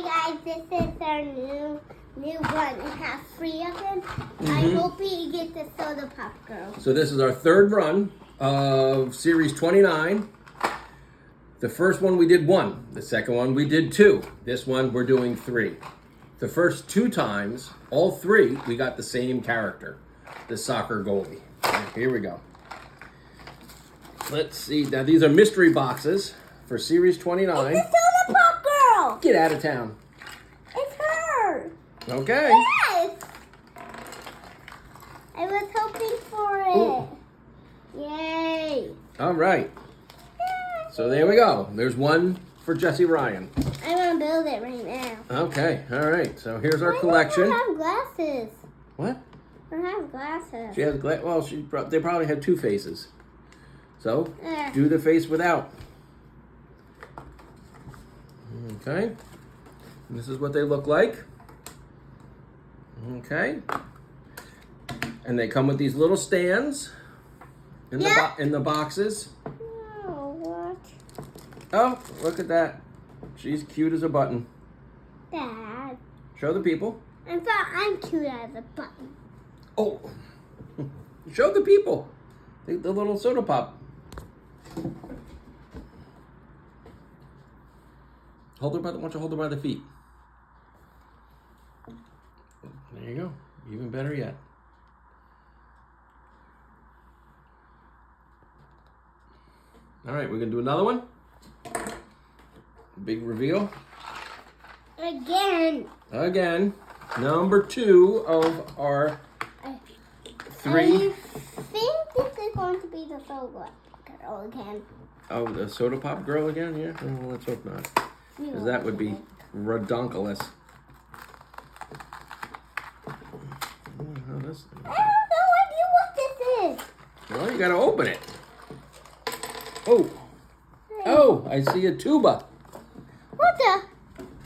guys, this is our new one. We have 3 of them. I hope we get the Soda Pop Girl. So this is our 3rd run of Series 29. The first one we did 1. The second one we did 2. This one we're doing 3. The first 2 times, all 3, we got the same character, the soccer goalie. Here we go. Let's see. Now these are mystery boxes for Series 29. It's the Soda Pop Girl. Get out of town. It's her. Okay. Yes. I was hoping for it. Ooh. Yay. All right. So there we go. There's one for Jessie Ryan. I'm gonna build it right now. Okay. All right. So here's our collection. I don't have glasses. What? I don't have glasses. She has well, they probably had 2 faces. So There. do the face without. Okay. And this is what they look like. Okay. And they come with these little stands in the boxes. Oh, what? Oh, look at that. She's cute as a button. Dad. Show the people. I thought I'm cute as a button. Oh. Show the people. The little soda pop. Hold her by the, why don't you hold her by the feet? There you go. Even better yet. All right, we're gonna do another one. Big reveal. Again. Number 2 of our 3. I think this is going to be the Soda Girl again. Oh, the soda pop girl again? Yeah. Well, let's hope not. Because that would be redonkulous. I have no idea what this is. Well, you gotta open it. Oh. Oh, I see a tuba. What the?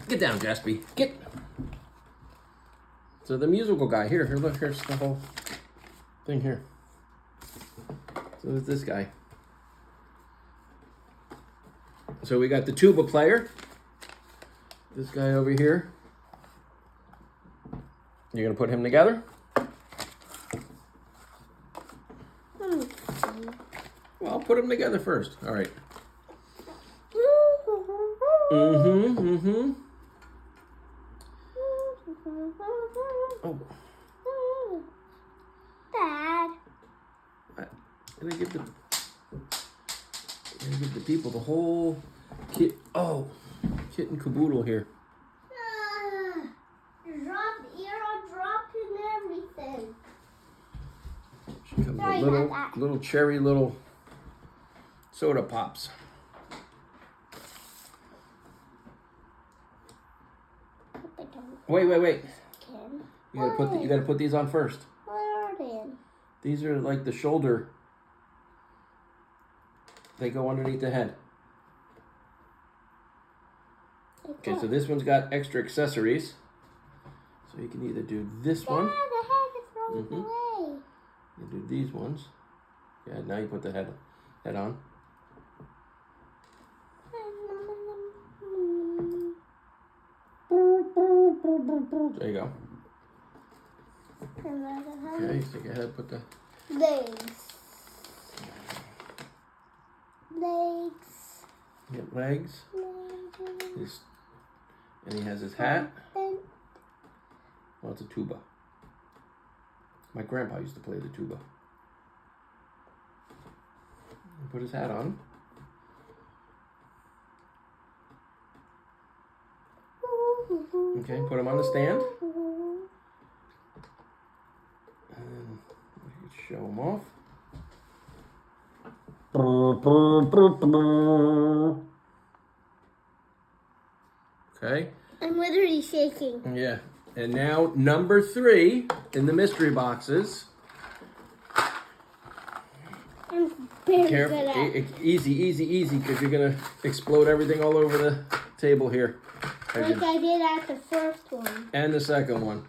Get down, Jaspy. Get. So the musical guy. Here, look, here's the whole thing here. So there's this guy. So we got the tuba player. This guy over here. You're gonna put him together? Well, I'll put them together first. All right. Oh. Dad. I'm gonna give the people the whole kit. Oh, kit and caboodle here. You're all dropping everything. She comes with little cherry little soda pops. Wait. You gotta put these on first. What are they? These are like the shoulder. They go underneath the head. Okay, so this one's got extra accessories. So you can either do this one. The head is rolling away. You do these ones. Yeah, now you put the head on. There you go. Okay, stick your head, put the legs. you get legs. And he has his hat. Well, it's a tuba. My grandpa used to play the tuba. Put his hat on. Okay, put him on the stand. And we can show him off. Okay. I'm literally shaking. Yeah. And now number 3 in the mystery boxes. I'm very Careful. good at it. Easy, because you're going to explode everything all over the table here. Like I did at the first one. And the second one.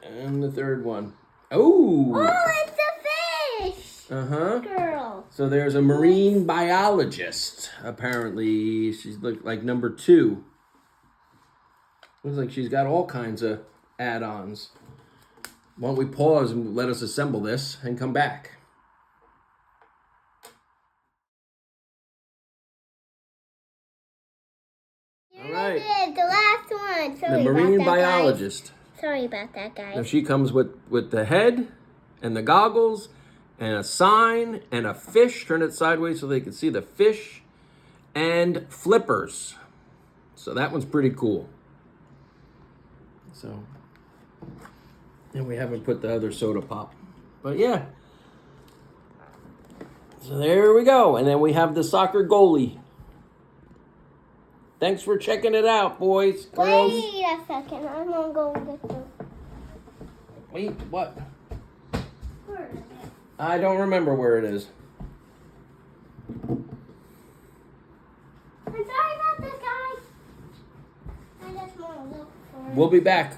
And the third one. Oh! Oh, it's a fish! Girl. So there's a marine biologist. Apparently, she's like number 2. Looks like she's got all kinds of add-ons. Why don't we pause and let us assemble this and come back? All right. The last one. Sorry The marine about that, biologist. Guys. Sorry about that, guys. Now she comes with the head and the goggles and a sign and a fish. Turn it sideways so they can see the fish and flippers. So that one's pretty cool. So, and we haven't put the other soda pop. But yeah. So there we go. And then we have the soccer goalie. Thanks for checking it out, boys, girls. Wait a second. I'm going to go get the... Wait, what? Where is it? I don't remember where it is. I'm sorry about this, guys. I just want to look for it. We'll be back.